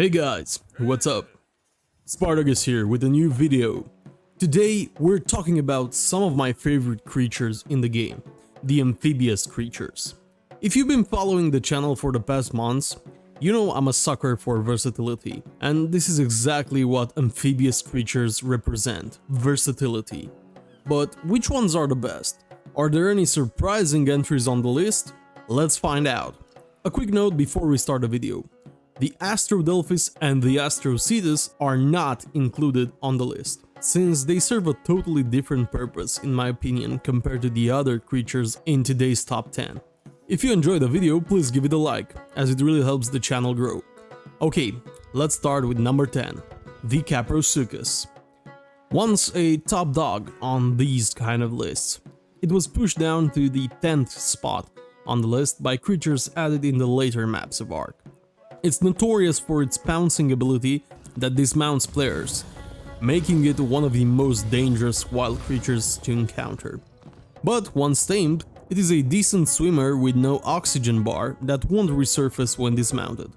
Hey guys, what's up? Spartacus here with a new video. Today we're talking about some of my favorite creatures in the game, the amphibious creatures. If you've been following the channel for the past months, you know I'm a sucker for versatility, and this is exactly what amphibious creatures represent, versatility. But which ones are the best? Are there any surprising entries on the list? Let's find out. A quick note before we start the video. The Astrodelphis and the Astrocetus are not included on the list, since they serve a totally different purpose in my opinion compared to the other creatures in today's top 10. If you enjoyed the video, please give it a like, as it really helps the channel grow. Okay, let's start with number 10, the Kaprosuchus. Once a top dog on these kind of lists, it was pushed down to the 10th spot on the list by creatures added in the later maps of Ark. It's notorious for its pouncing ability that dismounts players, making it one of the most dangerous wild creatures to encounter. But once tamed, it is a decent swimmer with no oxygen bar that won't resurface when dismounted.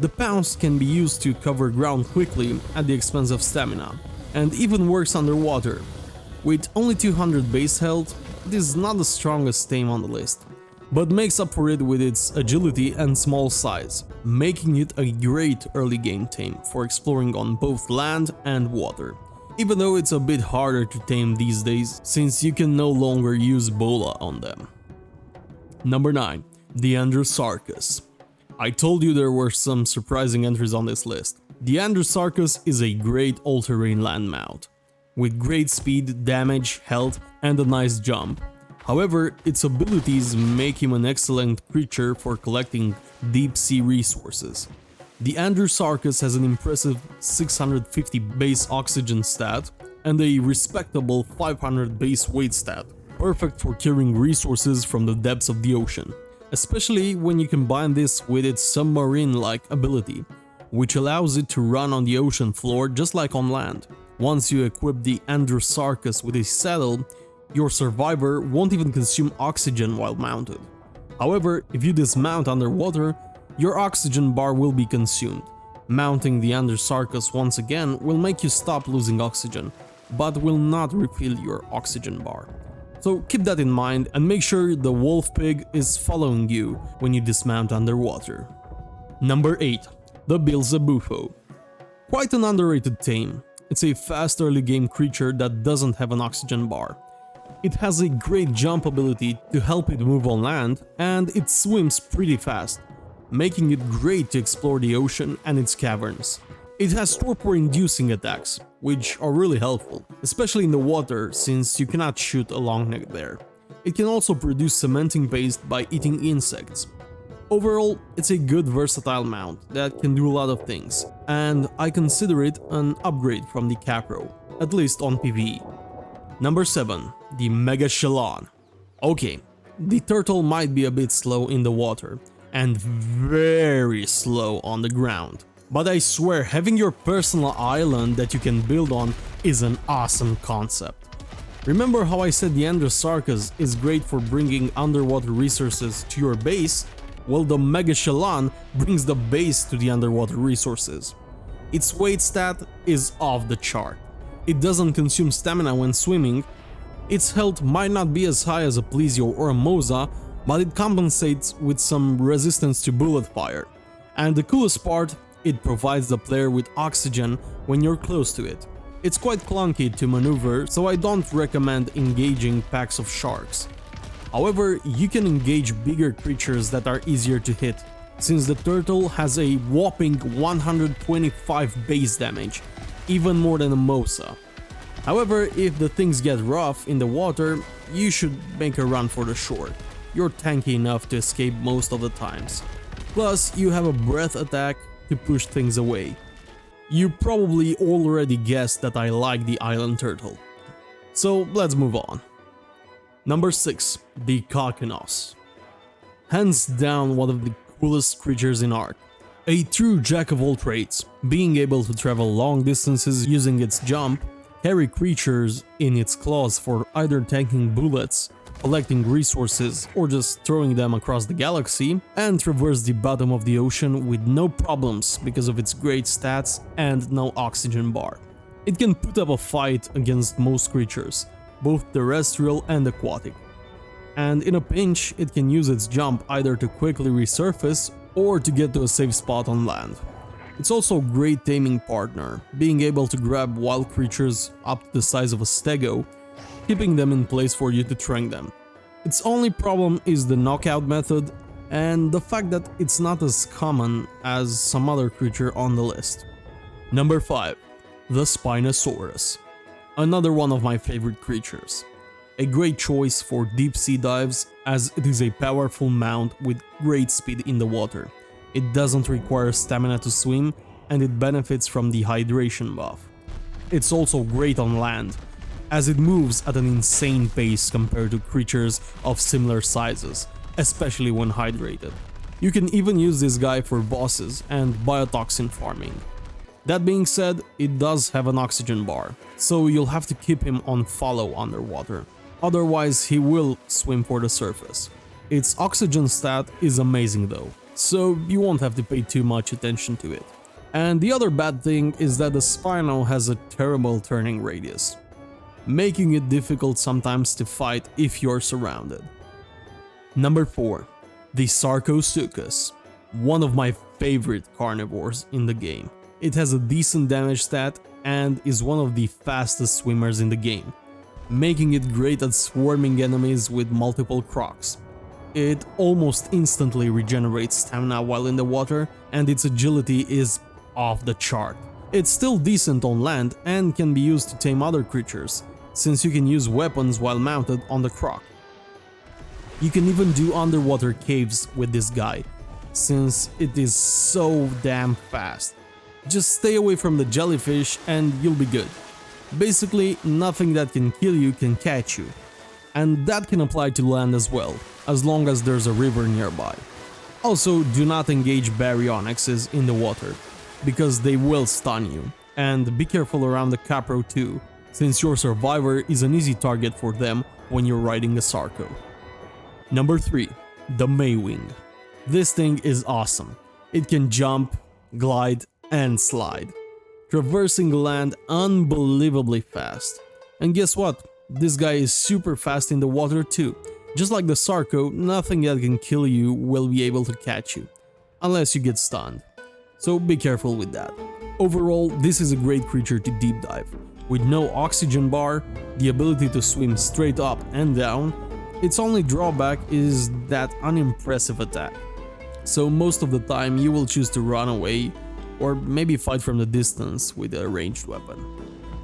The pounce can be used to cover ground quickly at the expense of stamina, and even works underwater. With only 200 base health, it is not the strongest tame on the list, but makes up for it with its agility and small size, making it a great early game tame for exploring on both land and water, even though it's a bit harder to tame these days since you can no longer use bola on them. Number 9, the Andrewsarchus. I told you there were some surprising entries on this list. The Andrewsarchus is a great all-terrain land mount, with great speed, damage, health, and a nice jump. However, its abilities make him an excellent creature for collecting deep-sea resources. The Andrewsarchus has an impressive 650 base oxygen stat and a respectable 500 base weight stat, perfect for carrying resources from the depths of the ocean, especially when you combine this with its submarine-like ability, which allows it to run on the ocean floor just like on land. Once you equip the Andrewsarchus with a saddle, your survivor won't even consume oxygen while mounted. However, if you dismount underwater, your oxygen bar will be consumed. Mounting the Andrewsarchus once again will make you stop losing oxygen, but will not refill your oxygen bar. So keep that in mind and make sure the wolf pig is following you when you dismount underwater. Number 8, the Beelzebufo. Quite an underrated tame. It's a fast early game creature that doesn't have an oxygen bar. It has a great jump ability to help it move on land, and it swims pretty fast, making it great to explore the ocean and its caverns. It has torpor-inducing attacks, which are really helpful, especially in the water since you cannot shoot a long neck there. It can also produce cementing paste by eating insects. Overall, it's a good versatile mount that can do a lot of things, and I consider it an upgrade from the Capro, at least on PvE. Number 7, the Megachelon. Okay, the turtle might be a bit slow in the water, and very slow on the ground. But I swear, having your personal island that you can build on is an awesome concept. Remember how I said the Andrewsarchus is great for bringing underwater resources to your base? Well, the Megachelon brings the base to the underwater resources. Its weight stat is off the chart. It doesn't consume stamina when swimming. Its health might not be as high as a Plesio or a Moza, but it compensates with some resistance to bullet fire. And the coolest part, it provides the player with oxygen when you're close to it. It's quite clunky to maneuver, so I don't recommend engaging packs of sharks. However, you can engage bigger creatures that are easier to hit, since the turtle has a whopping 125 base damage, even more than a Mosa. However, if the things get rough in the water, you should make a run for the shore. You're tanky enough to escape most of the times. Plus, you have a breath attack to push things away. You probably already guessed that I like the island turtle. So let's move on. Number 6, the Karkinos. Hands down one of the coolest creatures in Ark. A true jack of all trades, being able to travel long distances using its jump, carry creatures in its claws for either tanking bullets collecting resources or just throwing them across the galaxy, and traverse the bottom of the ocean with no problems because of its great stats and no oxygen bar. It can put up a fight against most creatures, both terrestrial and aquatic. And in a pinch, it can use its jump either to quickly resurface or to get to a safe spot on land. It's also a great taming partner, being able to grab wild creatures up to the size of a stego, keeping them in place for you to trank them. Its only problem is the knockout method and the fact that it's not as common as some other creature on the list. Number 5. The Spinosaurus. Another one of my favorite creatures. A great choice for deep sea dives as it is a powerful mount with great speed in the water. It doesn't require stamina to swim and it benefits from the hydration buff. It's also great on land, as it moves at an insane pace compared to creatures of similar sizes, especially when hydrated. You can even use this guy for bosses and biotoxin farming. That being said, it does have an oxygen bar, so you'll have to keep him on follow underwater, otherwise he will swim for the surface. Its oxygen stat is amazing though, so you won't have to pay too much attention to it. And the other bad thing is that the Spino has a terrible turning radius, making it difficult sometimes to fight if you're surrounded. Number 4. The Sarcosuchus, one of my favorite carnivores in the game. It has a decent damage stat and is one of the fastest swimmers in the game, making it great at swarming enemies with multiple crocs. It almost instantly regenerates stamina while in the water, and its agility is off the chart. It's still decent on land and can be used to tame other creatures, since you can use weapons while mounted on the croc. You can even do underwater caves with this guy, since it is so damn fast. Just stay away from the jellyfish and you'll be good. Basically, nothing that can kill you can catch you. And that can apply to land as well, as long as there's a river nearby. Also, do not engage Baryonyxes in the water, because they will stun you. And be careful around the Capro too, since your survivor is an easy target for them when you're riding a Sarco. Number 3. The Maewing. This thing is awesome. It can jump, glide, and slide, traversing the land unbelievably fast. And guess what? This guy is super fast in the water too. Just like the Sarco, nothing that can kill you will be able to catch you, unless you get stunned. So be careful with that. Overall, this is a great creature to deep dive. With no oxygen bar, the ability to swim straight up and down, its only drawback is that unimpressive attack. So most of the time you will choose to run away or maybe fight from the distance with a ranged weapon.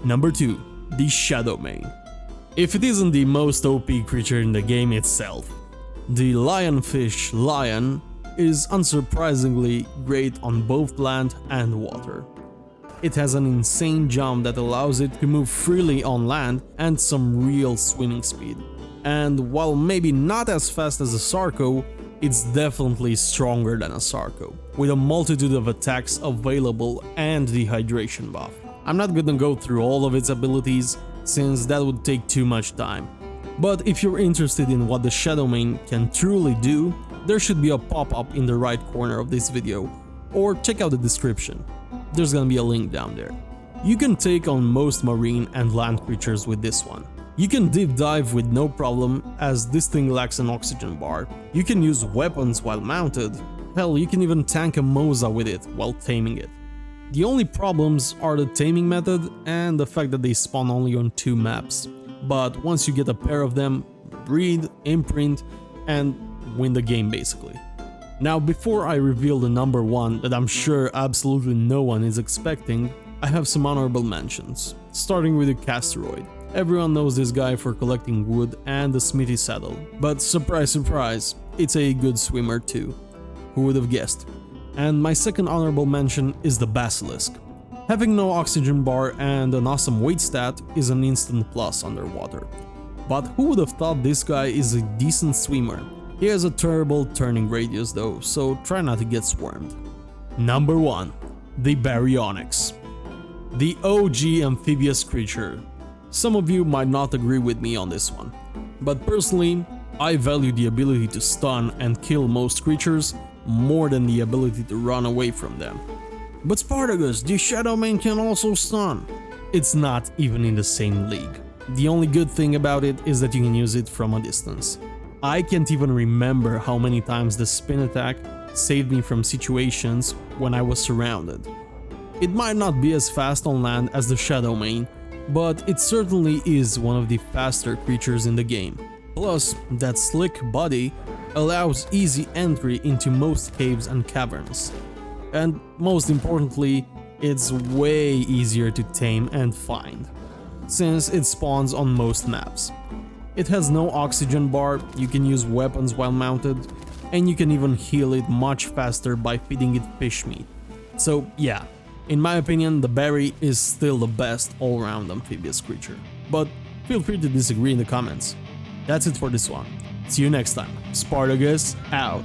Number 2. The Shadowmane. If it isn't the most OP creature in the game itself, the lionfish lion is unsurprisingly great on both land and water. It has an insane jump that allows it to move freely on land and some real swimming speed. And while maybe not as fast as a Sarco, it's definitely stronger than a Sarco, with a multitude of attacks available and the hydration buff. I'm not gonna go through all of its abilities, since that would take too much time. But if you're interested in what the Shadowmane can truly do, there should be a pop-up in the right corner of this video, or check out the description. There's gonna be a link down there. You can take on most marine and land creatures with this one. You can deep dive with no problem, as this thing lacks an oxygen bar. You can use weapons while mounted. Hell, you can even tank a Moza with it while taming it. The only problems are the taming method and the fact that they spawn only on 2 maps. But once you get a pair of them, breed, imprint, and win the game basically. Now, before I reveal the number 1 that I'm sure absolutely no one is expecting, I have some honorable mentions, starting with the Casteroid. Everyone knows this guy for collecting wood and the smithy saddle, but surprise surprise, it's a good swimmer too. Who would have guessed? And my second honorable mention is the Basilisk. Having no oxygen bar and an awesome weight stat is an instant plus underwater. But who would have thought this guy is a decent swimmer? He has a terrible turning radius though, so try not to get swarmed. Number 1. The Baryonyx. The OG amphibious creature. Some of you might not agree with me on this one, But personally, I value the ability to stun and kill most creatures more than the ability to run away from them. But Spartacus, the Shadowmane can also stun. It's not even in the same league. The only good thing about it is that you can use it from a distance. I can't even remember how many times the spin attack saved me from situations when I was surrounded. It might not be as fast on land as the Shadowmane, but it certainly is one of the faster creatures in the game. Plus, that slick body allows easy entry into most caves and caverns. And most importantly, it's way easier to tame and find, since it spawns on most maps. It has no oxygen bar, you can use weapons while mounted, and you can even heal it much faster by feeding it fish meat. So yeah, in my opinion, the Bary is still the best all-round amphibious creature. But feel free to disagree in the comments. That's it for this one. See you next time. Spartacus out.